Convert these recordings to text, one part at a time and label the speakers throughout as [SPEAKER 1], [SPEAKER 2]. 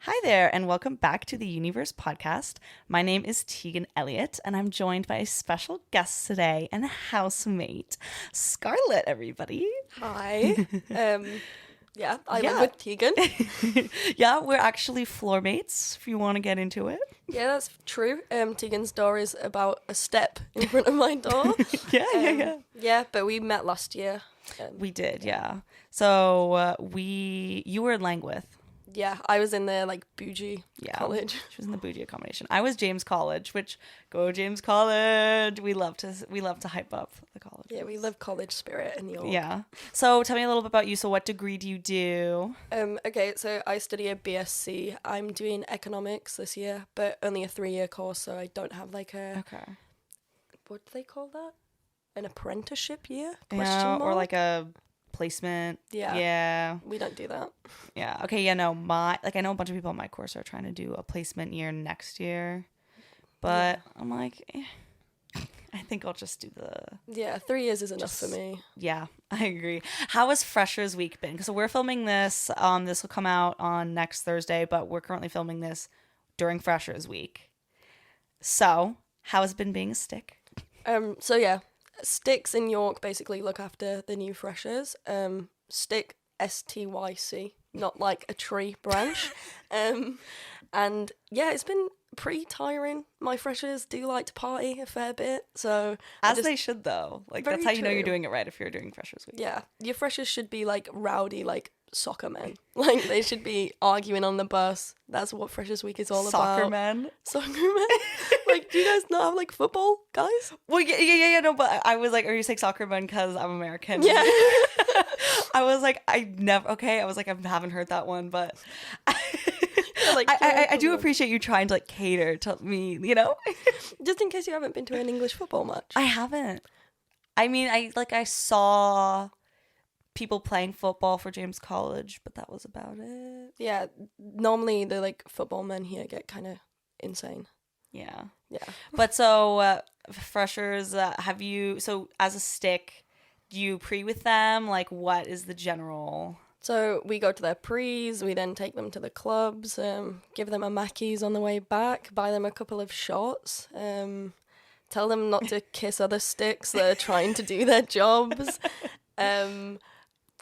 [SPEAKER 1] Hi there, and welcome back to the Universe podcast. My name is Teagan Elliott, and I'm joined by a special guest today and a housemate, Scarlet, everybody.
[SPEAKER 2] Hi. I live with Teagan.
[SPEAKER 1] Yeah, we're actually floor mates, if you want to get into it.
[SPEAKER 2] Yeah, that's true. Teagan's door is about a step in front of my door.
[SPEAKER 1] Yeah.
[SPEAKER 2] Yeah, but we met last year.
[SPEAKER 1] We did, yeah. So you were in Langwith.
[SPEAKER 2] Yeah, I was in the bougie college.
[SPEAKER 1] She was in the bougie accommodation. I was James College, which go James College. We love to hype up the college.
[SPEAKER 2] Yeah, we live college spirit in York.
[SPEAKER 1] Yeah. So tell me a little bit about you. So what degree do you do?
[SPEAKER 2] Okay, so I study a BSc. I'm doing economics this year, but only a 3-year course, so I don't have what do they call that? An apprenticeship year?
[SPEAKER 1] Yeah, or like a placement. Yeah.
[SPEAKER 2] We don't do that.
[SPEAKER 1] Yeah. Okay, yeah, no, I know a bunch of people in my course are trying to do a placement year next year. But I'm like, I think I'll just do the...
[SPEAKER 2] Yeah, 3 years is enough for me.
[SPEAKER 1] Yeah, I agree. How has Freshers Week been? Because we're filming this. This will come out on next Thursday, but we're currently filming this during Freshers Week. So, how has it been being a stick?
[SPEAKER 2] Sticks in York basically look after the new freshers. Stick, STYC, not like a tree branch. And yeah, it's been pretty tiring. My freshers do like to party a fair bit, so
[SPEAKER 1] they should though. That's how you know you're doing it right if you're doing Freshers Week.
[SPEAKER 2] Yeah, your freshers should be rowdy, soccer men. They should be arguing on the bus. That's what Freshers Week is all about.
[SPEAKER 1] Soccer men.
[SPEAKER 2] Do you guys not have football guys?
[SPEAKER 1] Well, yeah. No, but I was like, are you saying soccer men because I'm American?
[SPEAKER 2] Yeah.
[SPEAKER 1] I was like, I haven't heard that one, but I do appreciate you trying to cater to me, you know?
[SPEAKER 2] Just in case you haven't been to an English football match.
[SPEAKER 1] I haven't. I mean, I saw people playing football for James College, but that was about it.
[SPEAKER 2] Yeah, normally the football men here get kind of insane.
[SPEAKER 1] Yeah.
[SPEAKER 2] Yeah.
[SPEAKER 1] But so freshers, so as a stick, do you pre with them? What is the general?
[SPEAKER 2] So we go to their prees, we then take them to the clubs, give them a Mackey's on the way back, buy them a couple of shots, tell them not to kiss other sticks that are trying to do their jobs,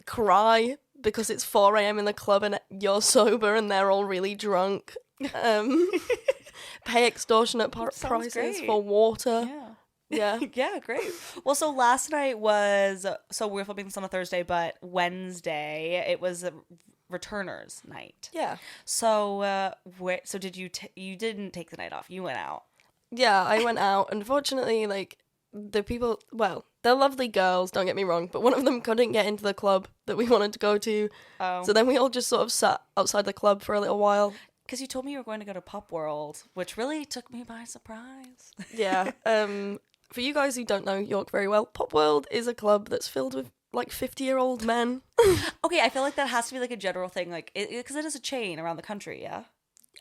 [SPEAKER 2] cry because it's 4 a.m. in the club and you're sober and they're all really drunk. Pay extortionate prices for water. Yeah.
[SPEAKER 1] Yeah, great. Well, so last night was, so we're filming this on a Thursday, but Wednesday, it was a returners night.
[SPEAKER 2] Yeah.
[SPEAKER 1] So, so did you didn't take the night off, you went out.
[SPEAKER 2] Yeah, I went out. Unfortunately, the people, they're lovely girls, don't get me wrong, but one of them couldn't get into the club that we wanted to go to.
[SPEAKER 1] Oh.
[SPEAKER 2] So then we all just sort of sat outside the club for a little while.
[SPEAKER 1] Because you told me you were going to go to Pop World, which really took me by surprise.
[SPEAKER 2] Yeah. For you guys who don't know York very well, Pop World is a club that's filled with 50-year-old men.
[SPEAKER 1] Okay, I feel like that has to be a general thing, because it is a chain around the country, yeah?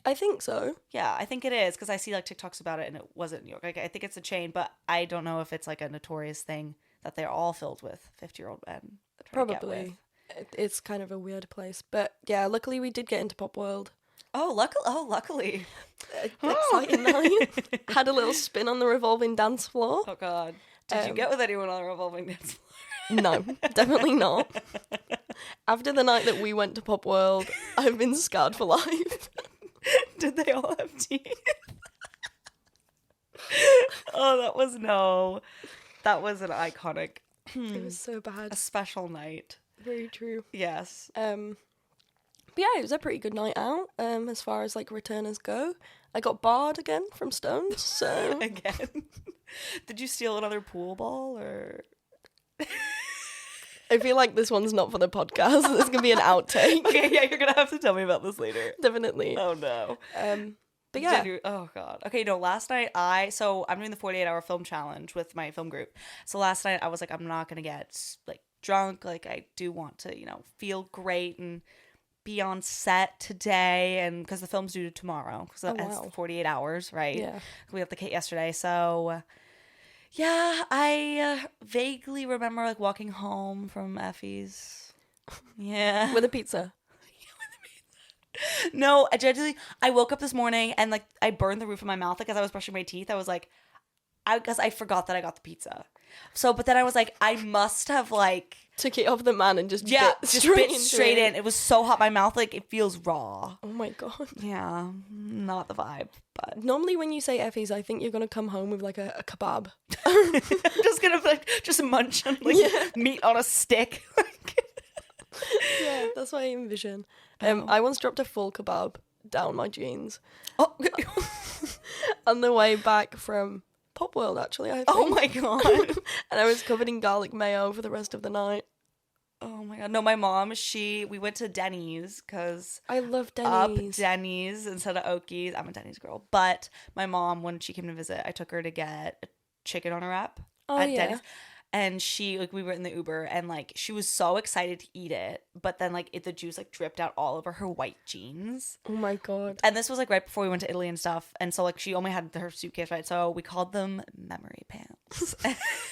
[SPEAKER 2] I think so.
[SPEAKER 1] Yeah, I think it is, because I see TikToks about it and it wasn't in New York. I think it's a chain, but I don't know if it's a notorious thing that they're all filled with 50-year-old men.
[SPEAKER 2] Probably. It's kind of a weird place. But yeah, luckily we did get into Pop World.
[SPEAKER 1] Oh, luckily.
[SPEAKER 2] Exciting night. Had a little spin on the revolving dance floor.
[SPEAKER 1] Oh, God. Did you get with anyone on the revolving dance floor?
[SPEAKER 2] No, definitely not. After the night that we went to Pop World, I've been scarred for life.
[SPEAKER 1] Did they all have teeth? Oh, that was an iconic.
[SPEAKER 2] It was so bad.
[SPEAKER 1] A special night.
[SPEAKER 2] Very true.
[SPEAKER 1] Yes.
[SPEAKER 2] But yeah, it was a pretty good night out, as far as returners go. I got barred again from Stones, so...
[SPEAKER 1] Again? Did you steal another pool ball, or...?
[SPEAKER 2] I feel like this one's not for the podcast. This is going to be an outtake.
[SPEAKER 1] Okay, yeah, you're going to have to tell me about this later.
[SPEAKER 2] Definitely.
[SPEAKER 1] Oh, no.
[SPEAKER 2] But yeah.
[SPEAKER 1] Oh, God. Okay, no, last night I'm doing the 48-hour film challenge with my film group. So last night I was I'm not going to get, drunk. I do want to, feel great and be on set today, and because the film's due tomorrow, because it's 48 hours, right?
[SPEAKER 2] Yeah.
[SPEAKER 1] We got the kit yesterday, so yeah, I vaguely remember walking home from Effie's. Yeah.
[SPEAKER 2] With a pizza.
[SPEAKER 1] No, I woke up this morning and like I burned the roof of my mouth like as I was brushing my teeth. I was like, because I forgot that I got the pizza. So, but then I was like, I must have like
[SPEAKER 2] Took it off the man and just
[SPEAKER 1] bit
[SPEAKER 2] straight
[SPEAKER 1] in. It was so hot, my mouth like it feels raw.
[SPEAKER 2] Oh my god.
[SPEAKER 1] Yeah, not the vibe. But
[SPEAKER 2] Normally when you say Effie's, I think you're gonna come home with like a kebab.
[SPEAKER 1] I'm just gonna like just munch on like meat on a stick.
[SPEAKER 2] Yeah, that's what I envision. I once dropped a full kebab down my jeans.
[SPEAKER 1] Oh,
[SPEAKER 2] On the way back from Pop World, actually, I think.
[SPEAKER 1] oh my god.
[SPEAKER 2] And I was covered in garlic mayo for the rest of the night.
[SPEAKER 1] Oh my god. No, my mom, we went to Denny's because
[SPEAKER 2] I love
[SPEAKER 1] up
[SPEAKER 2] Denny's.
[SPEAKER 1] Denny's instead of Okies. I'm a Denny's girl. But my mom, when she came to visit, I took her to get a chicken on a wrap at Denny's. And we were in the Uber and like she was so excited to eat it, but then like the juice like dripped out all over her white jeans.
[SPEAKER 2] Oh my god.
[SPEAKER 1] And this was like right before we went to Italy and stuff, and so like she only had her suitcase, right? So we called them memory pants.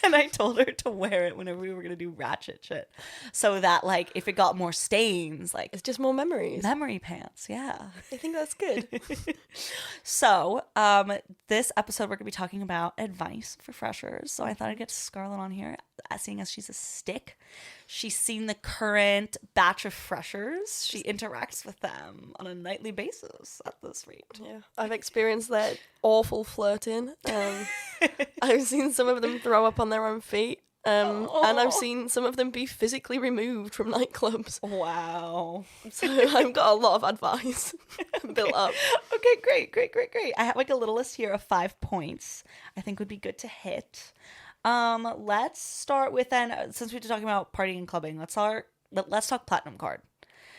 [SPEAKER 1] And I told her to wear it whenever we were gonna do ratchet shit, so that like if it got more stains, like
[SPEAKER 2] It's just more memories.
[SPEAKER 1] memory pants. Yeah.
[SPEAKER 2] I think that's good.
[SPEAKER 1] So this episode we're gonna be talking about advice for freshers. So I thought I'd get Scarlet on here, seeing as she's a stick. She's seen the current batch of freshers. She interacts with them on a nightly basis at this rate.
[SPEAKER 2] Yeah, I've experienced that awful flirting. I've seen some of them throw up on their own feet. And I've seen some of them be physically removed from nightclubs.
[SPEAKER 1] Wow.
[SPEAKER 2] So I've got a lot of advice built up.
[SPEAKER 1] Okay, great. I have like a little list here of 5 points I think would be good to hit. Let's start with then, since we're talking about partying and clubbing, let's talk platinum card.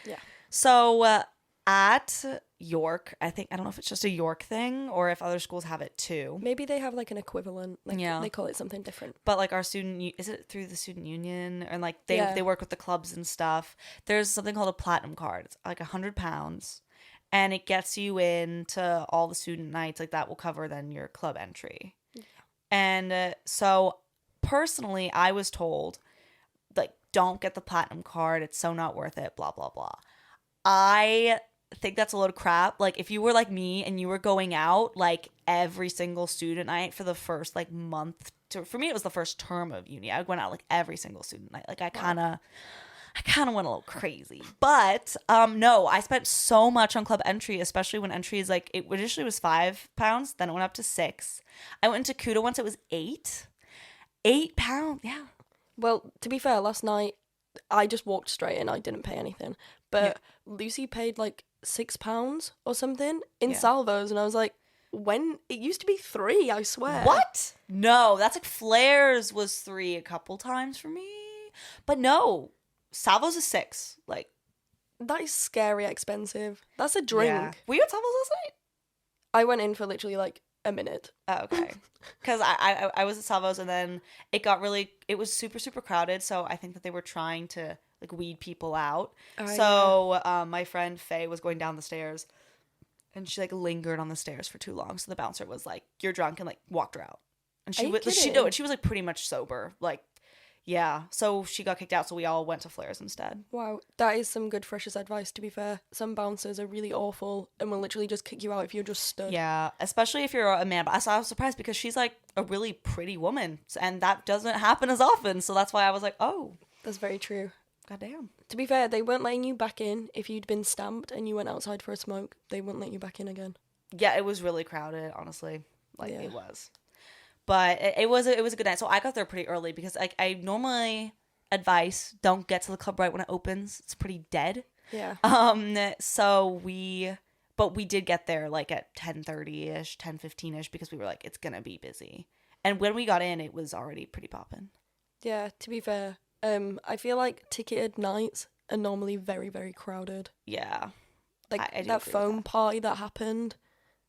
[SPEAKER 2] Yeah.
[SPEAKER 1] So at York, I don't know if it's just a York thing or if other schools have it too.
[SPEAKER 2] Maybe they have like an equivalent. Like,
[SPEAKER 1] Yeah.
[SPEAKER 2] They call it something different.
[SPEAKER 1] But like our is it through the student union, and like they work with the clubs and stuff. There's something called a platinum card. It's like £100, and it gets you into all the student nights. Like that will cover then your club entry. And so personally, I was told, like, don't get the platinum card. It's so not worth it, blah, blah, blah. I think that's a load of crap. Like, if you were like me and you were going out, like, every single student night for the first, like, month. For me, it was the first term of uni. I went out, like, every single student night. Like, I kind of went a little crazy. But, no, I spent so much on club entry, especially when entry is, like, it initially was £5, then it went up to £6. I went into Kuta once, it was £8. £8, yeah.
[SPEAKER 2] Well, to be fair, last night I just walked straight in. I didn't pay anything. But Lucy paid like £6 or something in salvos. And I was like, when? It used to be £3, I swear.
[SPEAKER 1] What? No, that's like Flair's was £3 a couple times for me. But no, salvos is £6. Like,
[SPEAKER 2] that is scary expensive. That's a drink.
[SPEAKER 1] Yeah. Were you at salvos last night?
[SPEAKER 2] I went in for literally like a minute.
[SPEAKER 1] Oh, okay. Because I was at Salvo's and then it was super, super crowded. So I think that they were trying to like weed people out. My friend Faye was going down the stairs and she like lingered on the stairs for too long. So the bouncer was like, "You're drunk," and like walked her out. And she was like pretty much sober. Like, yeah. So she got kicked out. So we all went to Flair's instead.
[SPEAKER 2] Wow. That is some good freshers advice, to be fair. Some bouncers are really awful and will literally just kick you out if you're just stood.
[SPEAKER 1] Yeah. Especially if you're a man. But I was surprised because she's like a really pretty woman. And that doesn't happen as often. So that's why I was like, oh.
[SPEAKER 2] That's very true.
[SPEAKER 1] Goddamn.
[SPEAKER 2] To be fair, they weren't letting you back in if you'd been stamped and you went outside for a smoke. They wouldn't let you back in again.
[SPEAKER 1] Yeah, it was really crowded, honestly. Like, it was. But it was a good night. So I got there pretty early because like I normally advise don't get to the club right when it opens. It's pretty dead.
[SPEAKER 2] Yeah.
[SPEAKER 1] But we did get there like at 10:30ish, 10:15ish because we were like it's gonna be busy. And when we got in, it was already pretty poppin'.
[SPEAKER 2] Yeah. To be fair, I feel like ticketed nights are normally very, very crowded.
[SPEAKER 1] Yeah.
[SPEAKER 2] Like
[SPEAKER 1] I
[SPEAKER 2] that foam party that happened.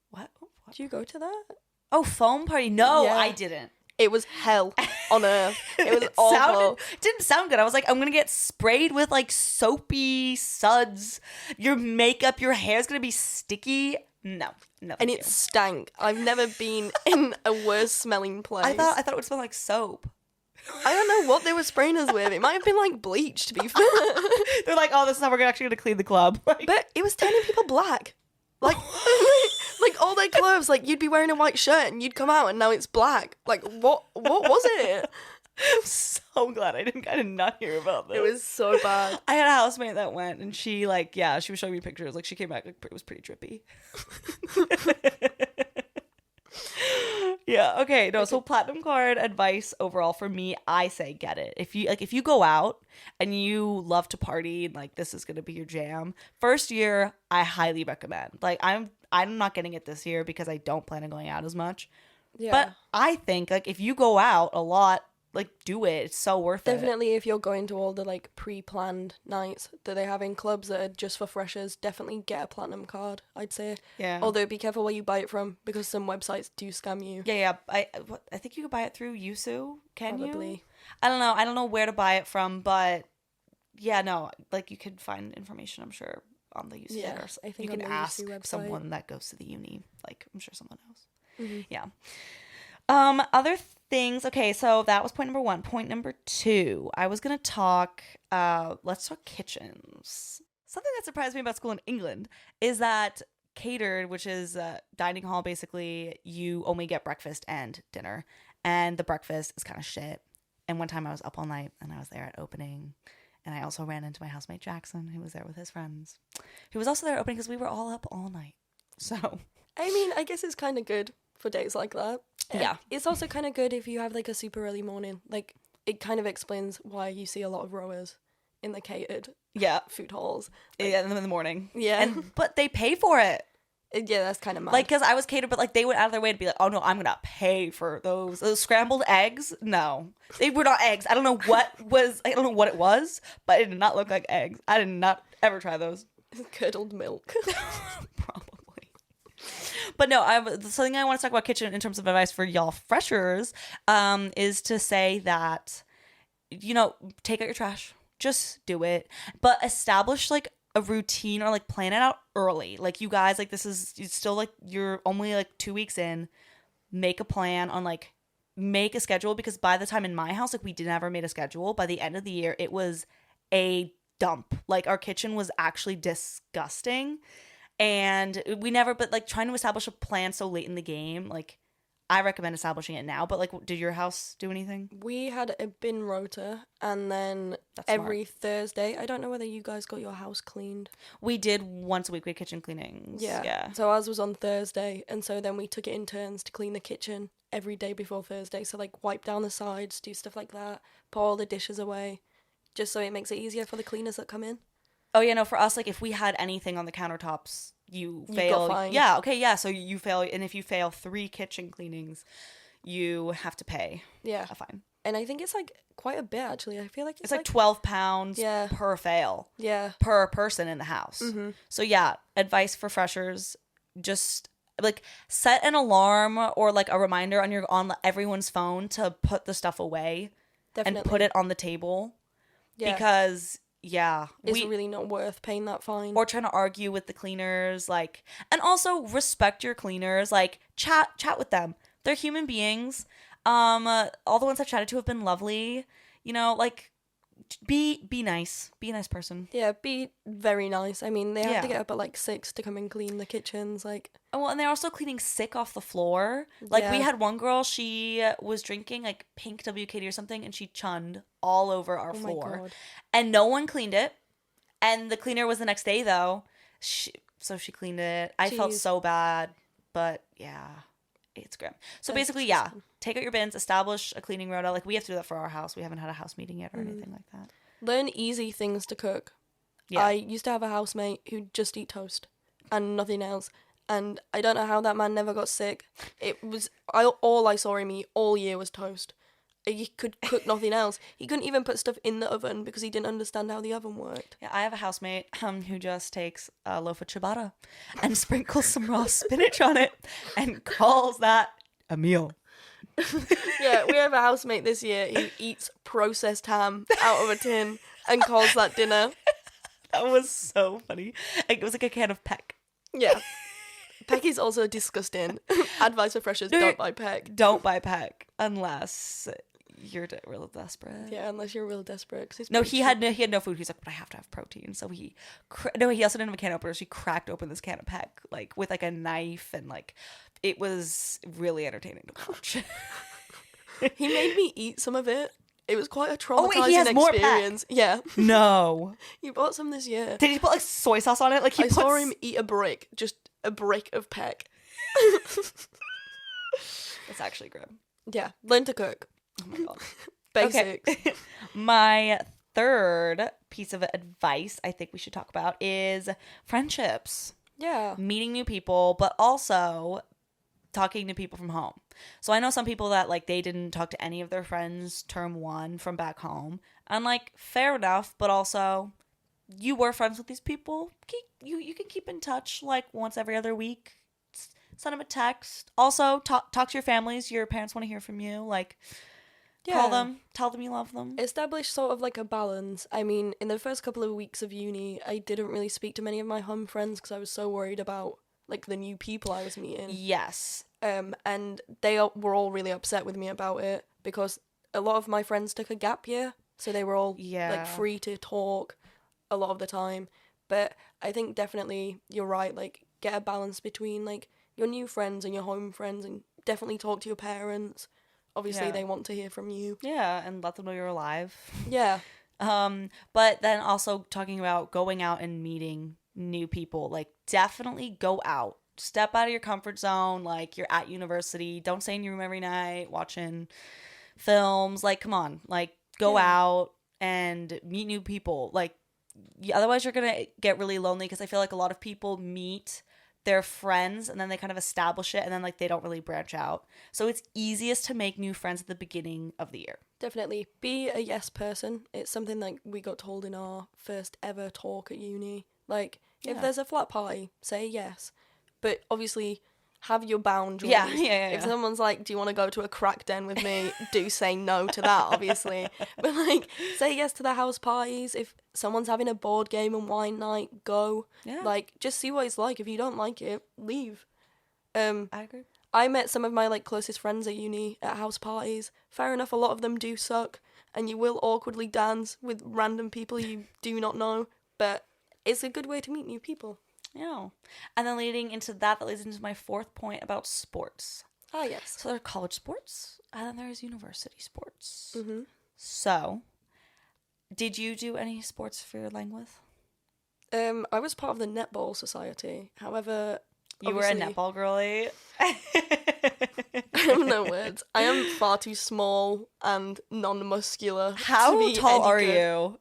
[SPEAKER 1] What?
[SPEAKER 2] Did you go to that?
[SPEAKER 1] Oh, foam party? No,
[SPEAKER 2] Yeah.
[SPEAKER 1] I didn't.
[SPEAKER 2] It was hell on earth. It was awful.
[SPEAKER 1] It didn't sound good. I was like, I'm going to get sprayed with like soapy suds. Your makeup, your hair's going to be sticky. No.
[SPEAKER 2] And it stank. I've never been in a worse smelling place.
[SPEAKER 1] I thought it would smell like soap.
[SPEAKER 2] I don't know what they were spraying us with. It might have been like bleach, to be fair.
[SPEAKER 1] They're like, oh, this is how we're actually going to clean the club. Like,
[SPEAKER 2] But it was turning people black. Like, like all their clothes, like you'd be wearing a white shirt and you'd come out and now it's black. Like, what was it?
[SPEAKER 1] I'm so glad I did not hear about this.
[SPEAKER 2] It was so bad.
[SPEAKER 1] I had a housemate that went, and she like, yeah, she was showing me pictures. Like, she came back, like, it was pretty drippy. Yeah. Okay. No. So platinum card advice overall for me, I say get it. If you go out and you love to party and like this is gonna be your jam, first year I highly recommend. Like I'm not getting it this year because I don't plan on going out as much.
[SPEAKER 2] Yeah.
[SPEAKER 1] But I think like if you go out a lot, like do it. It's so worth it.
[SPEAKER 2] Definitely, if you're going to all the like pre-planned nights that they have in clubs that are just for freshers, definitely get a platinum card, I'd say.
[SPEAKER 1] Yeah.
[SPEAKER 2] Although be careful where you buy it from because some websites do scam you.
[SPEAKER 1] Yeah. I think you could buy it through Yusu. Can
[SPEAKER 2] Probably.
[SPEAKER 1] you? I don't know. I don't know where to buy it from, but yeah, no. Like you could find information, I'm sure, on the Yusu.
[SPEAKER 2] Yeah,
[SPEAKER 1] Or
[SPEAKER 2] I think
[SPEAKER 1] you
[SPEAKER 2] on
[SPEAKER 1] can
[SPEAKER 2] the
[SPEAKER 1] ask
[SPEAKER 2] UC website.
[SPEAKER 1] someone that goes to the uni. Like I'm sure someone knows.
[SPEAKER 2] Mm-hmm.
[SPEAKER 1] Yeah. Other things. Okay, so that was point number 1. Point number 2. I was gonna talk. Let's talk kitchens. Something that surprised me about school in England is that catered, which is dining hall, basically you only get breakfast and dinner, and the breakfast is kind of shit. And one time I was up all night and I was there at opening, and I also ran into my housemate Jackson, who was there with his friends, who was also there at opening because we were all up all night. So
[SPEAKER 2] I mean, I guess it's kind of good for days like that.
[SPEAKER 1] Yeah.
[SPEAKER 2] It's also kind of good if you have like a super early morning. Like, it kind of explains why you see a lot of rowers in the catered
[SPEAKER 1] yeah,
[SPEAKER 2] food halls.
[SPEAKER 1] yeah, in the morning.
[SPEAKER 2] Yeah.
[SPEAKER 1] But they pay for it.
[SPEAKER 2] Yeah, that's kind of mad.
[SPEAKER 1] Like, because I was catered, but like they went out of their way to be like, oh no, I'm gonna pay for those scrambled eggs. No, they were not eggs. I don't know what it was, but it did not look like eggs. I did not ever try those.
[SPEAKER 2] Curdled milk.
[SPEAKER 1] Probably. But no, something I want to talk about kitchen in terms of advice for y'all freshers is to say that, take out your trash. Just do it. But establish like a routine or like plan it out early. Like you guys, like it's still like you're only like 2 weeks in. Make a plan on like make a schedule, because by the time in my house, like we didn't ever made a schedule. By the end of the year, it was a dump. Like our kitchen was actually disgusting. And we never, but like trying to establish a plan so late in the game, like I recommend establishing it now. But like, did your house do anything?
[SPEAKER 2] We had a bin rota, and then every Thursday, I don't know whether you guys got your house cleaned.
[SPEAKER 1] We did once a week. We had kitchen cleanings. Yeah.
[SPEAKER 2] So ours was on Thursday, and so then we took it in turns to clean the kitchen every day before Thursday. So like wipe down the sides, do stuff like that, put all the dishes away, just so it makes it easier for the cleaners that come in.
[SPEAKER 1] Oh yeah, no, for us, like if we had anything on the countertops, you fail.
[SPEAKER 2] Got fined.
[SPEAKER 1] Yeah, okay, yeah. So you fail, and if you fail 3 kitchen cleanings, you have to pay a fine.
[SPEAKER 2] And I think it's like quite a bit actually. I feel like
[SPEAKER 1] it's like £12
[SPEAKER 2] Yeah.
[SPEAKER 1] per fail.
[SPEAKER 2] Yeah.
[SPEAKER 1] Per person in the house.
[SPEAKER 2] Mm-hmm.
[SPEAKER 1] So yeah, advice for freshers: just like set an alarm or like a reminder on everyone's phone to put the stuff away.
[SPEAKER 2] Definitely.
[SPEAKER 1] And put it on the table.
[SPEAKER 2] Yeah.
[SPEAKER 1] Because
[SPEAKER 2] it's really not worth paying that fine.
[SPEAKER 1] Or trying to argue with the cleaners, like, and also respect your cleaners, like chat with them. They're human beings. All the ones I've chatted to have been lovely. Like be nice. Be a nice person.
[SPEAKER 2] Yeah, be very nice. I mean, they have to get up at like 6 to come and clean the kitchens, like.
[SPEAKER 1] Well, and they're also cleaning sick off the floor. Like we had one girl, she was drinking like pink WKD or something, and she chunned all over our floor. My God. And no one cleaned it. And the cleaner was the next day though. So she cleaned it. I felt so bad, but yeah, it's grim. So basically, take out your bins, establish a cleaning rota. Like we have to do that for our house. We haven't had a house meeting yet or anything like that.
[SPEAKER 2] Learn easy things to cook. Yeah. I used to have a housemate who'd just eat toast and nothing else. And I don't know how that man never got sick. It was all I saw him eat all year was toast. He could cook nothing else. He couldn't even put stuff in the oven because he didn't understand how the oven worked.
[SPEAKER 1] Yeah, I have a housemate who just takes a loaf of ciabatta and sprinkles some raw spinach on it and calls that a meal.
[SPEAKER 2] Yeah, we have a housemate this year who eats processed ham out of a tin and calls that dinner.
[SPEAKER 1] That was so funny. It was like a can of Peck.
[SPEAKER 2] Yeah. Peck is also disgusting. Advice for freshers, don't buy Peck.
[SPEAKER 1] Don't buy Peck unless You're real desperate.
[SPEAKER 2] Yeah, unless you're real desperate. 'Cause
[SPEAKER 1] No, he had no food. He's like, but I have to have protein. So he also didn't have a can opener. So he cracked open this can of Peck, like with like a knife, and like it was really entertaining to watch.
[SPEAKER 2] He made me eat some of it. It was quite a traumatizing
[SPEAKER 1] he has more
[SPEAKER 2] experience. Yeah.
[SPEAKER 1] No.
[SPEAKER 2] He bought some this year.
[SPEAKER 1] Did he put like soy sauce on it? Like
[SPEAKER 2] I saw him eat a brick, just a brick of Peck.
[SPEAKER 1] That's actually grim.
[SPEAKER 2] Yeah, learn to cook.
[SPEAKER 1] Oh my god.
[SPEAKER 2] Basics.
[SPEAKER 1] Okay. My third piece of advice I think we should talk about is friendships.
[SPEAKER 2] Yeah.
[SPEAKER 1] Meeting new people, but also talking to people from home. So I know some people that like they didn't talk to any of their friends term 1 from back home. And like fair enough, but also you were friends with these people. You can keep in touch like once every other week. Send them a text. Also talk to your families. Your parents want to hear from you. Like call them, tell them you love them.
[SPEAKER 2] Establish sort of like a balance. I mean, in the first couple of weeks of uni, I didn't really speak to many of my home friends because I was so worried about like the new people I was meeting.
[SPEAKER 1] Yes.
[SPEAKER 2] And they were all really upset with me about it because a lot of my friends took a gap year, so they were all like free to talk a lot of the time. But I think definitely you're right, like get a balance between like your new friends and your home friends, and definitely talk to your parents. Obviously they want to hear from you.
[SPEAKER 1] Yeah, and let them know you're alive.
[SPEAKER 2] Yeah.
[SPEAKER 1] But then also talking about going out and meeting new people, like definitely go out. Step out of your comfort zone. Like you're at university. Don't stay in your room every night watching films. Like, come on. Like go out and meet new people. Like otherwise you're going to get really lonely, because I feel like a lot of people meet their friends and then they kind of establish it and then like they don't really branch out. So it's easiest to make new friends at the beginning of the year.
[SPEAKER 2] Definitely. Be a yes person. It's something like we got told in our first ever talk at uni. Like, if there's a flat party, say yes. But obviously, have your boundaries.
[SPEAKER 1] Yeah.
[SPEAKER 2] If someone's like, do you want to go to a crack den with me? Do say no to that, obviously. But, like, say yes to the house parties. If someone's having a board game and wine night, go.
[SPEAKER 1] Yeah.
[SPEAKER 2] Like, just see what it's like. If you don't like it, leave.
[SPEAKER 1] I agree.
[SPEAKER 2] I met some of my, like, closest friends at uni at house parties. Fair enough, a lot of them do suck. And you will awkwardly dance with random people you do not know. But it's a good way to meet new people.
[SPEAKER 1] Yeah. And then leading into that leads into my fourth point about sports.
[SPEAKER 2] Ah, yes.
[SPEAKER 1] So there are college sports, and then there's university sports.
[SPEAKER 2] Mm-hmm.
[SPEAKER 1] So, did you do any sports for your length?
[SPEAKER 2] I was part of the netball society. However,
[SPEAKER 1] You were a netball girly.
[SPEAKER 2] I have no words. I am far too small and non-muscular.
[SPEAKER 1] How tall are you?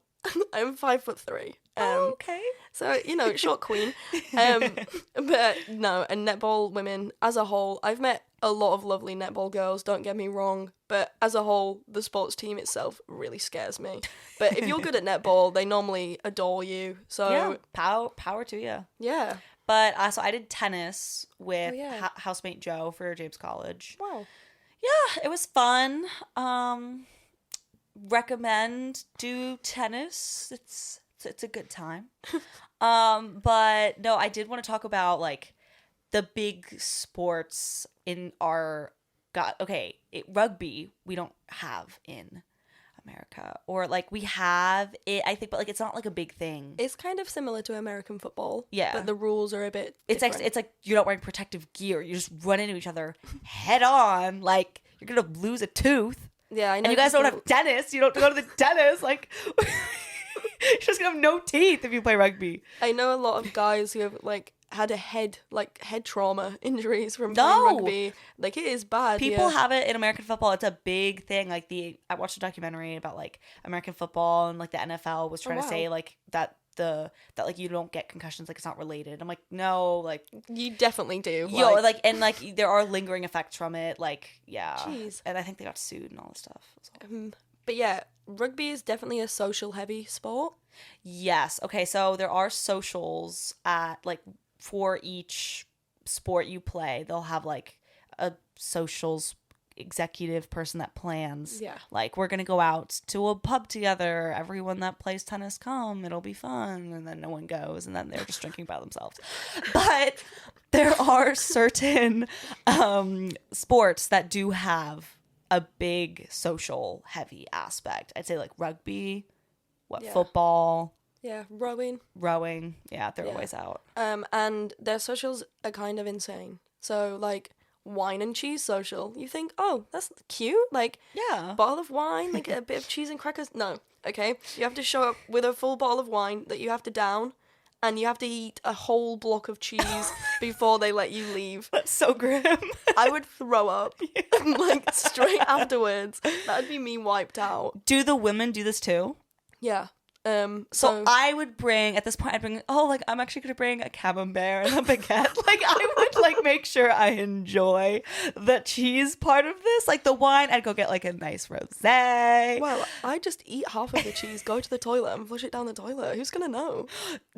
[SPEAKER 2] I'm 5'3".
[SPEAKER 1] Okay.
[SPEAKER 2] So, short queen. But no, and netball women as a whole, I've met a lot of lovely netball girls, don't get me wrong, but as a whole, the sports team itself really scares me. But if you're good at netball, they normally adore you. So
[SPEAKER 1] yeah, power to you.
[SPEAKER 2] Yeah.
[SPEAKER 1] But so I did tennis with housemate Joe for James College.
[SPEAKER 2] Wow.
[SPEAKER 1] Yeah, it was fun. Recommend do tennis. It's a good time. But no, I did want to talk about like the big sports in our rugby we don't have in America, or like we have it I think, but like it's not like a big thing.
[SPEAKER 2] It's kind of similar to American football.
[SPEAKER 1] Yeah.
[SPEAKER 2] But the rules are a bit different.
[SPEAKER 1] It's like you're not wearing protective gear. You just run into each other head on, like you're going to lose a tooth.
[SPEAKER 2] Yeah, I know.
[SPEAKER 1] And you guys don't have dentists. You don't go to the dentist. Like, you're just going to have no teeth if you play rugby.
[SPEAKER 2] I know a lot of guys who have, like, had head trauma injuries from playing rugby. Like, it is bad.
[SPEAKER 1] People have it in American football. It's a big thing. Like, I watched a documentary about, like, American football, and, like, the NFL was trying to say, like, that like you don't get concussions, like it's not related. I'm like, no, like
[SPEAKER 2] you definitely do.
[SPEAKER 1] There are lingering effects from it, like
[SPEAKER 2] Jeez.
[SPEAKER 1] And I think they got sued and all this stuff.
[SPEAKER 2] But yeah, rugby is definitely a social heavy sport.
[SPEAKER 1] Yes. Okay, so there are socials at like for each sport you play. They'll have like a socials executive person that plans.
[SPEAKER 2] Yeah.
[SPEAKER 1] Like, we're gonna go out to a pub together. Everyone that plays tennis come. It'll be fun. And then no one goes, and then they're just drinking by themselves. But there are certain sports that do have a big social heavy aspect. I'd say like rugby,
[SPEAKER 2] Yeah.
[SPEAKER 1] football,
[SPEAKER 2] Yeah, rowing.
[SPEAKER 1] yeah, they're always out.
[SPEAKER 2] And their socials are kind of insane. So like wine and cheese social. You think, oh, that's cute. Like
[SPEAKER 1] Yeah.
[SPEAKER 2] bottle of wine, like a bit of cheese and crackers. No, okay. You have to show up with a full bottle of wine that you have to down, and you have to eat a whole block of cheese before they let you leave.
[SPEAKER 1] That's so grim.
[SPEAKER 2] I would throw up like straight afterwards. That'd be me wiped out.
[SPEAKER 1] Do the women do this too?
[SPEAKER 2] Yeah.
[SPEAKER 1] So I would bring, at this point, I'd bring, I'm actually going to bring a camembert and a baguette. Like, I would, like, make sure I enjoy the cheese part of this. Like, the wine, I'd go get, like, a nice rosé.
[SPEAKER 2] Well, I just eat half of the cheese, go to the toilet, and flush it down the toilet. Who's gonna know?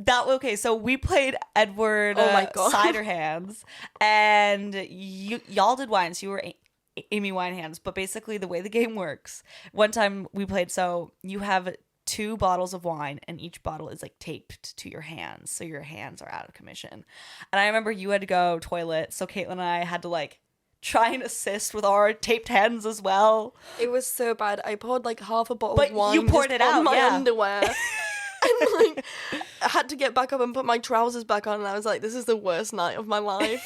[SPEAKER 1] Okay, so we played Edward
[SPEAKER 2] Oh my God.
[SPEAKER 1] Cider Hands, and y'all did wine, so you were Amy Winehands. But basically, the way the game works, one time we played, so you have 2 bottles of wine, and each bottle is like taped to your hands, so your hands are out of commission. And I remember you had to go toilet, so Caitlin and I had to like try and assist with our taped hands as well.
[SPEAKER 2] It was so bad. I poured like half a bottle
[SPEAKER 1] But
[SPEAKER 2] of wine.
[SPEAKER 1] you poured
[SPEAKER 2] just
[SPEAKER 1] it
[SPEAKER 2] on
[SPEAKER 1] out,
[SPEAKER 2] my
[SPEAKER 1] yeah.
[SPEAKER 2] underwear. And like, I had to get back up and put my trousers back on, and I was like, "This is the worst night of my life."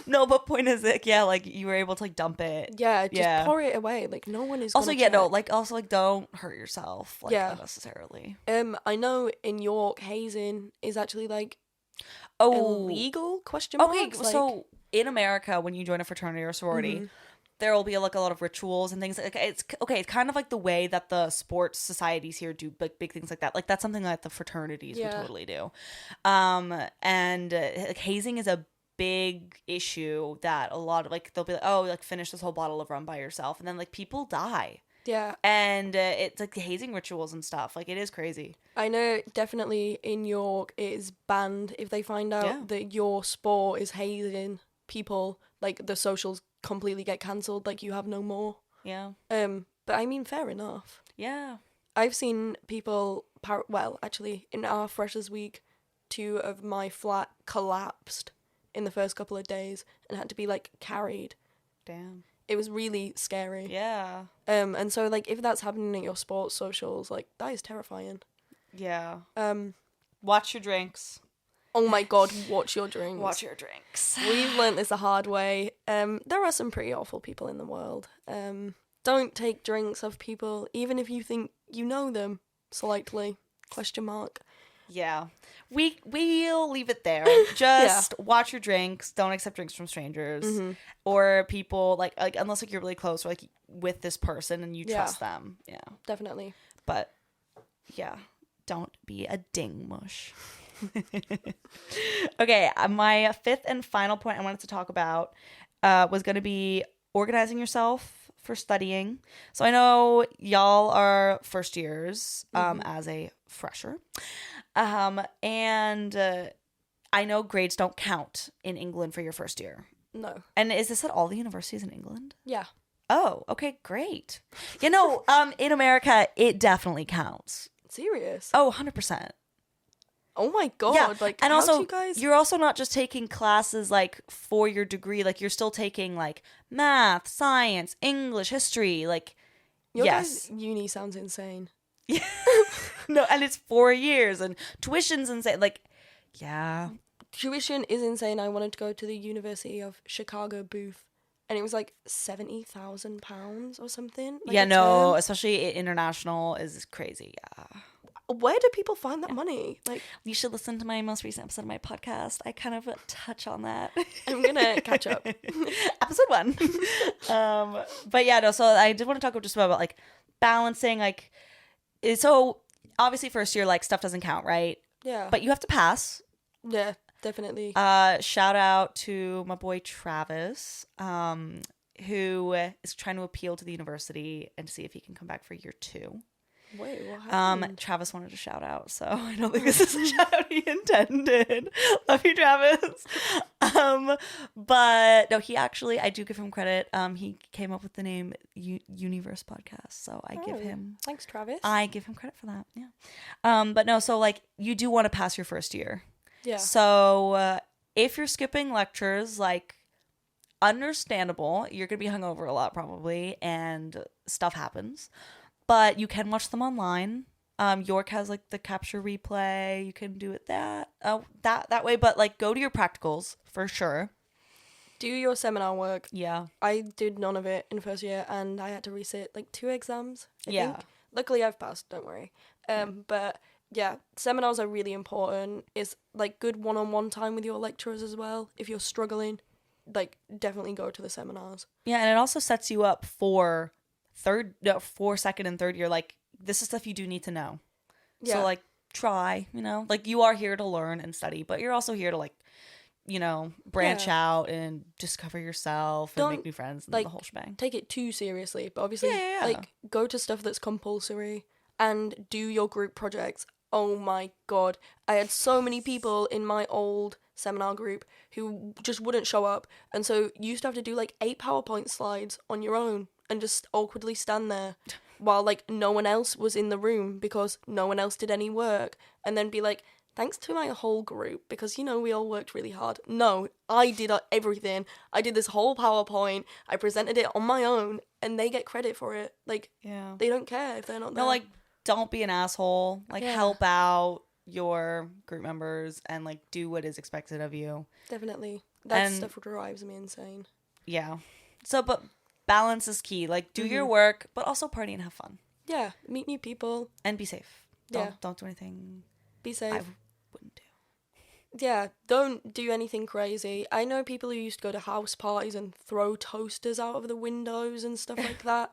[SPEAKER 1] No, but point is, like, yeah, like you were able to like dump it.
[SPEAKER 2] Yeah, just pour it away. Like no one is.
[SPEAKER 1] Also,
[SPEAKER 2] gonna
[SPEAKER 1] yeah, no,
[SPEAKER 2] check.
[SPEAKER 1] like also like don't hurt yourself, like
[SPEAKER 2] Yeah.
[SPEAKER 1] unnecessarily.
[SPEAKER 2] I know in York hazing is actually like
[SPEAKER 1] Oh,
[SPEAKER 2] illegal? Question marks.
[SPEAKER 1] okay.
[SPEAKER 2] Like,
[SPEAKER 1] So in America, when you join a fraternity or sorority, there will be like a lot of rituals and things. Like it's okay. It's kind of like the way that the sports societies here do like big things like that. Like that's something that the fraternities would totally do. And like hazing is a big issue that a lot of like they'll be like, oh, like finish this whole bottle of rum by yourself, and then like people die.
[SPEAKER 2] yeah,
[SPEAKER 1] And it's like the hazing rituals and stuff. Like it is crazy.
[SPEAKER 2] I know definitely in York it is banned if they find out that your sport is hazing people. Like the socials completely get cancelled. Like you have no more.
[SPEAKER 1] Yeah.
[SPEAKER 2] But I mean, fair enough.
[SPEAKER 1] Yeah.
[SPEAKER 2] I've seen people. Well, actually, in our Freshers Week, 2 of my flat collapsed in the first couple of days and had to be like carried.
[SPEAKER 1] Damn.
[SPEAKER 2] It was really scary.
[SPEAKER 1] Yeah.
[SPEAKER 2] And so like if that's happening at your sports socials, like that is terrifying.
[SPEAKER 1] Yeah.
[SPEAKER 2] Um,
[SPEAKER 1] Watch your drinks.
[SPEAKER 2] oh my God, watch your drinks.
[SPEAKER 1] Watch your drinks.
[SPEAKER 2] We've learnt this the hard way. There are some pretty awful people in the world. Don't take drinks off people, even if you think you know them slightly. Question mark.
[SPEAKER 1] Yeah. We'll leave it there. Just watch your drinks. Don't accept drinks from strangers or people like unless like you're really close or like with this person and you trust them. Yeah.
[SPEAKER 2] Definitely.
[SPEAKER 1] But yeah, don't be a ding mush. Okay, my 5th and final point I wanted to talk about was going to be organizing yourself for studying. So I know y'all are first years as a fresher. And I know grades don't count in England for your first year.
[SPEAKER 2] No.
[SPEAKER 1] And is this at all the universities in England?
[SPEAKER 2] Yeah.
[SPEAKER 1] Oh, okay, great. You know, in America, it definitely counts.
[SPEAKER 2] Serious?
[SPEAKER 1] Oh, 100%.
[SPEAKER 2] Oh my God.
[SPEAKER 1] Yeah,
[SPEAKER 2] Like,
[SPEAKER 1] and
[SPEAKER 2] how
[SPEAKER 1] also
[SPEAKER 2] do you guys...
[SPEAKER 1] you're also not just taking classes like for your degree. Like you're still taking like math, science, English, history. Like
[SPEAKER 2] Your
[SPEAKER 1] yes,
[SPEAKER 2] guys' uni sounds insane.
[SPEAKER 1] no, and it's 4 years and tuition's insane. Like yeah,
[SPEAKER 2] Tuition is insane. I wanted to go to the University of Chicago Booth, and it was like £70,000 or something. Like
[SPEAKER 1] yeah,
[SPEAKER 2] a
[SPEAKER 1] no,
[SPEAKER 2] term.
[SPEAKER 1] especially international is crazy. Yeah.
[SPEAKER 2] Where do people find that money? Like,
[SPEAKER 1] You should listen to my most recent episode of my podcast. I kind of touch on that.
[SPEAKER 2] I'm gonna catch up.
[SPEAKER 1] Episode 1. But yeah, no, so I did want to talk just about like balancing, like, so obviously first year, like stuff doesn't count, right?
[SPEAKER 2] Yeah.
[SPEAKER 1] But you have to pass.
[SPEAKER 2] Yeah, definitely.
[SPEAKER 1] Shout out to my boy Travis, who is trying to appeal to the university and see if he can come back for year 2.
[SPEAKER 2] Wait, what happened?
[SPEAKER 1] Travis wanted a shout out, so I don't think this is a shout out he intended. Love you, Travis. But no, he actually, I do give him credit. He came up with the name Universe Podcast, so I give him.
[SPEAKER 2] Thanks, Travis.
[SPEAKER 1] I give him credit for that. Yeah. But no, so like you do want to pass your first year.
[SPEAKER 2] Yeah.
[SPEAKER 1] So if you're skipping lectures, like understandable. You're going to be hungover a lot probably, and stuff happens. But you can watch them online. York has like the capture replay. You can do it that way. But like, go to your practicals for sure.
[SPEAKER 2] Do your seminar work.
[SPEAKER 1] Yeah.
[SPEAKER 2] I did none of it in first year, and I had to resit like 2 exams. I think. Luckily, I've passed. Don't worry. But yeah, seminars are really important. It's like good one-on-one time with your lecturers as well. If you're struggling, like definitely go to the seminars.
[SPEAKER 1] Yeah, and it also sets you up for second and third year. Like, this is stuff you do need to know. Yeah. So like, try, like, you are here to learn and study, but you're also here to like, branch out and discover yourself and make new friends and
[SPEAKER 2] like,
[SPEAKER 1] the whole shebang.
[SPEAKER 2] Take it too seriously, but obviously like go to stuff that's compulsory and do your group projects. Oh my god, I had so many people in my old seminar group who just wouldn't show up, and so you used to have to do like 8 PowerPoint slides on your own and just awkwardly stand there while like no one else was in the room because no one else did any work, and then be like, thanks to my whole group because we all worked really hard. No, I did everything. I did this whole PowerPoint, I presented it on my own, and they get credit for it. Like, they don't care if they're not there.
[SPEAKER 1] No, like, don't be an asshole. Like, help out your group members and like do what is expected of you.
[SPEAKER 2] Definitely. That stuff drives me insane.
[SPEAKER 1] Yeah. So, but balance is key. Like, do your work, but also party and have fun.
[SPEAKER 2] Yeah. Meet new people.
[SPEAKER 1] And be safe. Don't do anything.
[SPEAKER 2] Be safe.
[SPEAKER 1] I wouldn't do.
[SPEAKER 2] Yeah, don't do anything crazy. I know people who used to go to house parties and throw toasters out of the windows and stuff like that.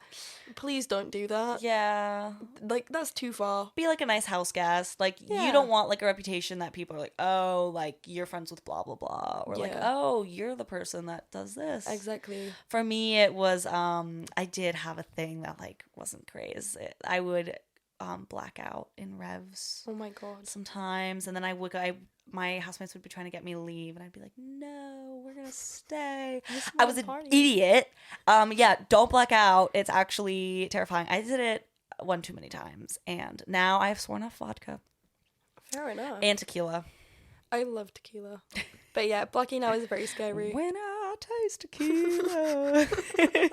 [SPEAKER 2] Please don't do that.
[SPEAKER 1] Yeah.
[SPEAKER 2] Like, that's too far.
[SPEAKER 1] Be like a nice house guest. Like, you don't want like a reputation that people are like, oh, like, you're friends with blah, blah, blah. Or like, oh, you're the person that does this.
[SPEAKER 2] Exactly.
[SPEAKER 1] For me, it was, I did have a thing that like wasn't crazy. I would black out in revs.
[SPEAKER 2] Oh my god.
[SPEAKER 1] Sometimes. And then my housemates would be trying to get me to leave, and I'd be like, no, we're gonna stay. I was an idiot. Don't black out. It's actually terrifying. I did it one too many times, and now I've sworn off vodka.
[SPEAKER 2] Fair enough.
[SPEAKER 1] And tequila.
[SPEAKER 2] I love tequila. But yeah, blacking out is very scary.
[SPEAKER 1] When I taste tequila.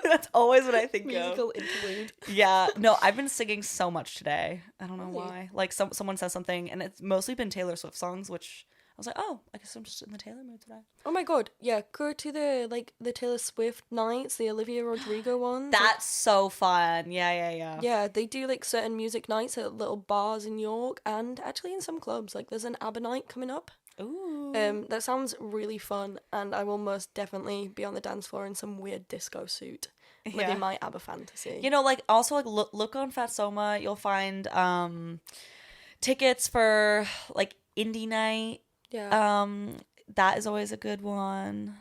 [SPEAKER 1] That's always what I think
[SPEAKER 2] Musical
[SPEAKER 1] of.
[SPEAKER 2] interlude.
[SPEAKER 1] Yeah. No, I've been singing so much today. I don't know why. Like, someone says something, and it's mostly been Taylor Swift songs, which I was like, oh, I guess I'm just in the Taylor mood today.
[SPEAKER 2] Oh my god. Yeah, go to the Taylor Swift nights, the Olivia Rodrigo ones.
[SPEAKER 1] That's so fun. Yeah.
[SPEAKER 2] Yeah, they do like certain music nights at little bars in York and actually in some clubs. Like, there's an ABBA night coming up.
[SPEAKER 1] Ooh.
[SPEAKER 2] That sounds really fun, and I will most definitely be on the dance floor in some weird disco suit living my ABBA fantasy.
[SPEAKER 1] Like, also, like, look on Fatsoma. You'll find tickets for like indie night.
[SPEAKER 2] Yeah.
[SPEAKER 1] That is always a good one.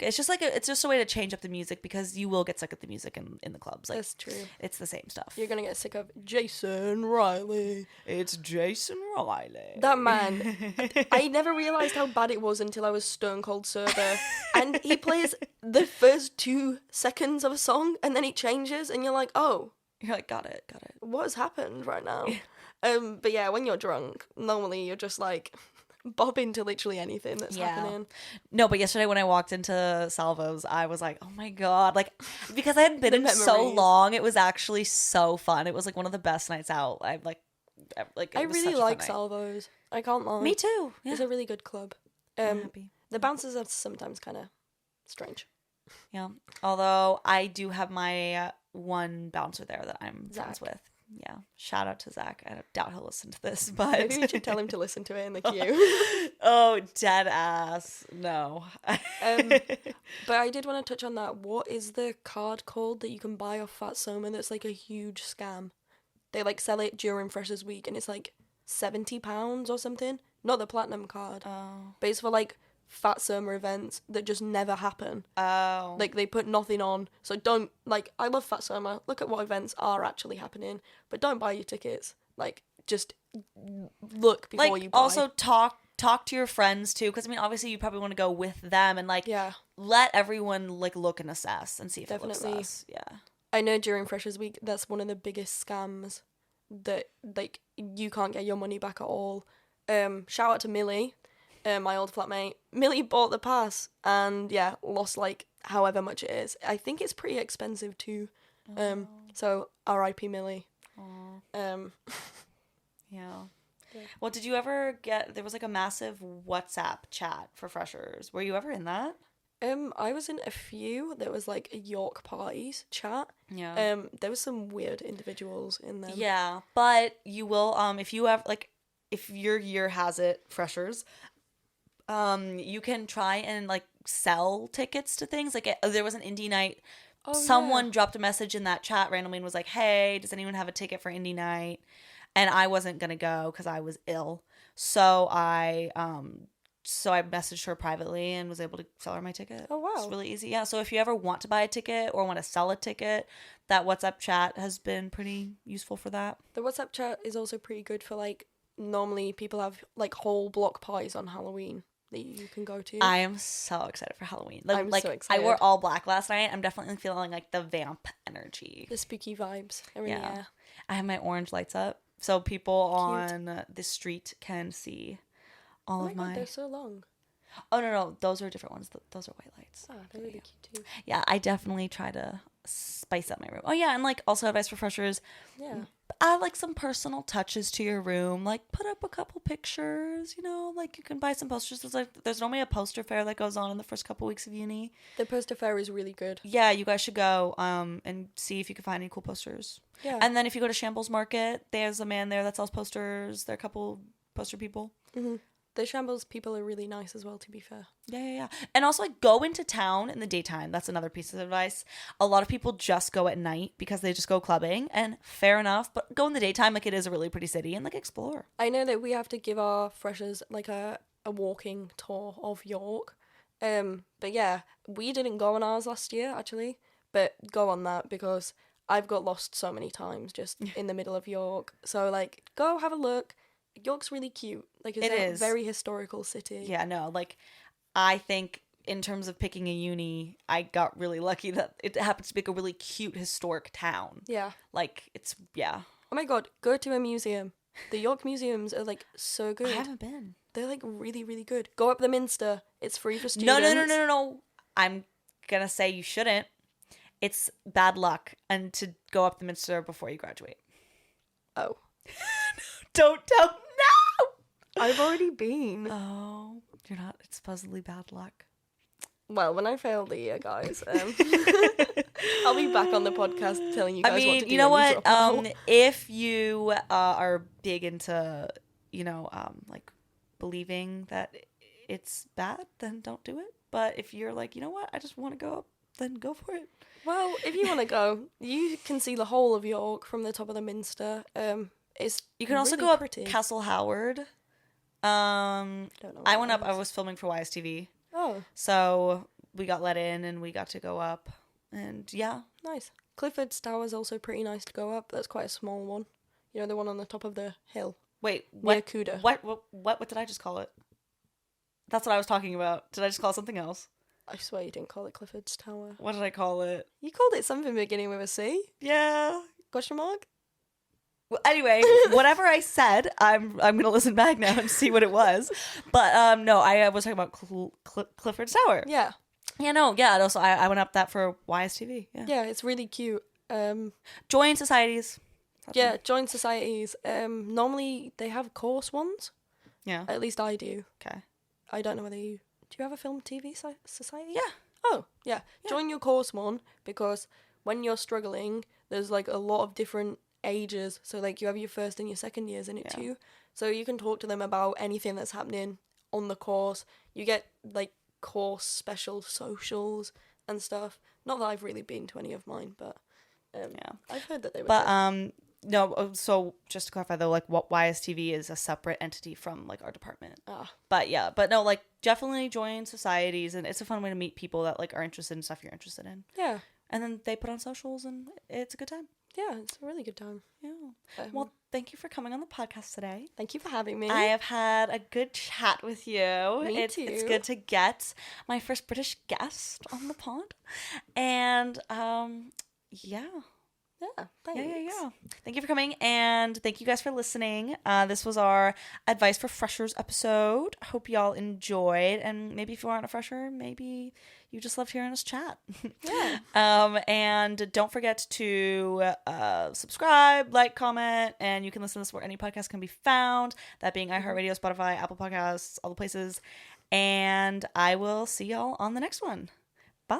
[SPEAKER 1] It's just like it's just a way to change up the music because you will get sick of the music in the clubs. Like,
[SPEAKER 2] that's true.
[SPEAKER 1] It's the same stuff.
[SPEAKER 2] You're gonna get sick of Jason Riley.
[SPEAKER 1] It's Jason Riley.
[SPEAKER 2] That man. I never realised how bad it was until I was stone cold sober. And he plays the first 2 seconds of a song and then it changes and you're like, oh.
[SPEAKER 1] You're like, got it.
[SPEAKER 2] What has happened right now? But yeah, when you're drunk, normally you're just like bob into literally anything that's happening.
[SPEAKER 1] No, but yesterday when I walked into Salvo's, I was like, oh my god, like, because I hadn't been in so long, it was actually so fun. It was like one of the best nights out. I
[SPEAKER 2] really like Salvo's. I can't lie.
[SPEAKER 1] Me too. Yeah.
[SPEAKER 2] It's a really good club.
[SPEAKER 1] I'm happy.
[SPEAKER 2] The bouncers are sometimes kind of strange.
[SPEAKER 1] Yeah. Although I do have my one bouncer there that I'm friends with. Yeah, shout out to Zach. I doubt he'll listen to this, but
[SPEAKER 2] maybe we should tell him to listen to it in the queue.
[SPEAKER 1] Oh, dead ass. No.
[SPEAKER 2] But I did want to touch on that. What is the card called that you can buy off Fatsoma that's like a huge scam? They like sell it during Freshers Week and it's like £70 or something. Not the platinum card.
[SPEAKER 1] Oh.
[SPEAKER 2] But it's for like Fatsoma events that just never happen.
[SPEAKER 1] Oh.
[SPEAKER 2] Like, they put nothing on. So don't, like, I love Fatsoma. Look at what events are actually happening. But don't buy your tickets. Like, just look before you buy.
[SPEAKER 1] Also talk to your friends too, because I mean, obviously you probably want to go with them and like let everyone like look and assess and see if it looks sus. Yeah.
[SPEAKER 2] I know during Freshers Week, that's one of the biggest scams that like you can't get your money back at all. Shout out to Millie. my old flatmate, Millie bought the pass and yeah, lost like however much it is. I think it's pretty expensive too. So R.I.P. Millie.
[SPEAKER 1] Yeah. Well, did you ever there was like a massive WhatsApp chat for freshers. Were you ever in that?
[SPEAKER 2] I was in a few. There was like a York parties chat.
[SPEAKER 1] Yeah.
[SPEAKER 2] There was some weird individuals in them.
[SPEAKER 1] Yeah, but you will if you have like if your year has it, freshers, you can try and like sell tickets to things. Like there was an indie night.
[SPEAKER 2] Oh,
[SPEAKER 1] Someone dropped a message in that chat randomly and was like, "Hey, does anyone have a ticket for indie night?" And I wasn't gonna go because I was ill. So I messaged her privately and was able to sell her my ticket.
[SPEAKER 2] Oh, wow.
[SPEAKER 1] It's really easy. Yeah. So if you ever want to buy a ticket or want to sell a ticket, that WhatsApp chat has been pretty useful for that.
[SPEAKER 2] The WhatsApp chat is also pretty good for like, normally people have like whole block parties on Halloween that you can go to.
[SPEAKER 1] I am so excited for Halloween.
[SPEAKER 2] I'm so excited.
[SPEAKER 1] I wore all black last night. I'm definitely feeling like the vamp energy.
[SPEAKER 2] The spooky vibes are in the air.
[SPEAKER 1] I have my orange lights up so people on the street can see all of my...
[SPEAKER 2] God, they're so long.
[SPEAKER 1] Oh, no. Those are different ones. Those are white lights.
[SPEAKER 2] Oh, they're really cute too.
[SPEAKER 1] Yeah, I definitely try to spice up my room. Oh, yeah, and like also advice for freshers.
[SPEAKER 2] Yeah.
[SPEAKER 1] Add like some personal touches to your room. Like put up a couple pictures, like you can buy some posters. There's normally a poster fair that goes on in the first couple weeks of uni.
[SPEAKER 2] The poster fair is really good.
[SPEAKER 1] Yeah, you guys should go and see if you can find any cool posters.
[SPEAKER 2] Yeah.
[SPEAKER 1] And then if you go to Shambles Market, there's a man there that sells posters. There are a couple poster people.
[SPEAKER 2] Mm-hmm. The Shambles people are really nice as well, to be fair.
[SPEAKER 1] Yeah. And also, like, go into town in the daytime. That's another piece of advice. A lot of people just go at night because they just go clubbing. And fair enough. But go in the daytime, like, it is a really pretty city. And, like, explore.
[SPEAKER 2] I know that we have to give our freshers, like, a walking tour of York. But, yeah, we didn't go on ours last year, actually. But go on that because I've got lost so many times just in the middle of York. So, like, go have a look. York's really cute. Like, it's a very historical city.
[SPEAKER 1] Yeah, no, like, I think in terms of picking a uni, I got really lucky that it happens to be like a really cute historic town.
[SPEAKER 2] Yeah.
[SPEAKER 1] Like, it's, yeah.
[SPEAKER 2] Oh my god, go to a museum. The York museums are, like, so good.
[SPEAKER 1] I haven't been.
[SPEAKER 2] They're, like, really, really good. Go up the Minster. It's free for students.
[SPEAKER 1] No. I'm gonna say you shouldn't. It's bad luck and to go up the Minster before you graduate.
[SPEAKER 2] Oh.
[SPEAKER 1] Don't tell me. No!
[SPEAKER 2] I've already been.
[SPEAKER 1] Oh, you're not. It's supposedly bad luck.
[SPEAKER 2] Well, when I fail the year, guys, I'll be back on the podcast telling you guys what to do.
[SPEAKER 1] You know what? If you are big into, like believing that it's bad, then don't do it. But if you're like, you know what? I just want to go up, then go for it.
[SPEAKER 2] Well, if you want to go, you can see the whole of York from the top of the Minster.
[SPEAKER 1] You can also
[SPEAKER 2] really
[SPEAKER 1] go up
[SPEAKER 2] pretty.
[SPEAKER 1] Castle Howard.
[SPEAKER 2] Don't know
[SPEAKER 1] I went up. I was filming for YSTV.
[SPEAKER 2] Oh.
[SPEAKER 1] So we got let in and we got to go up. And yeah.
[SPEAKER 2] Nice. Clifford's Tower is also pretty nice to go up. That's quite a small one. You know, the one on the top of the hill.
[SPEAKER 1] Wait,
[SPEAKER 2] near Cuda.
[SPEAKER 1] What did I just call it? That's what I was talking about. Did I just call it something else?
[SPEAKER 2] I swear you didn't call it Clifford's Tower.
[SPEAKER 1] What did I call it?
[SPEAKER 2] You called it something beginning with a C?
[SPEAKER 1] Yeah.
[SPEAKER 2] Question mark?
[SPEAKER 1] Well, anyway, whatever I said, I'm gonna listen back now and see what it was. But no, I was talking about Clifford's Tower.
[SPEAKER 2] Yeah.
[SPEAKER 1] Yeah, no, yeah. Also, I went up that for YSTV. Yeah.
[SPEAKER 2] Yeah, it's really cute.
[SPEAKER 1] Join societies.
[SPEAKER 2] Join societies. Normally they have course ones.
[SPEAKER 1] Yeah.
[SPEAKER 2] At least I do.
[SPEAKER 1] Okay.
[SPEAKER 2] I don't know whether you... Do you have a film TV society?
[SPEAKER 1] Yeah.
[SPEAKER 2] Oh, yeah. Join your course one because when you're struggling, there's like a lot of different ages. So like you have your first and your second years in it too. So you can talk to them about anything that's happening on the course. You get like course special socials and stuff. Not that I've really been to any of mine, but I've heard that they were good.
[SPEAKER 1] No, so just to clarify though, like what YSTV is a separate entity from like our department. But no, like definitely join societies, and it's a fun way to meet people that like are interested in stuff you're interested in.
[SPEAKER 2] Yeah.
[SPEAKER 1] And then they put on socials, and it's a good time.
[SPEAKER 2] Yeah, it's a really good time.
[SPEAKER 1] Yeah. Well, thank you for coming on the podcast today.
[SPEAKER 2] Thank you for having me.
[SPEAKER 1] I have had a good chat with you.
[SPEAKER 2] Me too.
[SPEAKER 1] It's good to get my first British guest on the pod, and yeah.
[SPEAKER 2] Yeah, thanks.
[SPEAKER 1] Yeah. Thank you for coming, and thank you guys for listening. This was our Advice for Freshers episode. Hope y'all enjoyed, and maybe if you aren't a fresher, maybe you just loved hearing us chat.
[SPEAKER 2] Yeah.
[SPEAKER 1] And don't forget to subscribe, like, comment, and you can listen to this where any podcast can be found, that being iHeartRadio, Spotify, Apple Podcasts, all the places. And I will see y'all on the next one. Bye.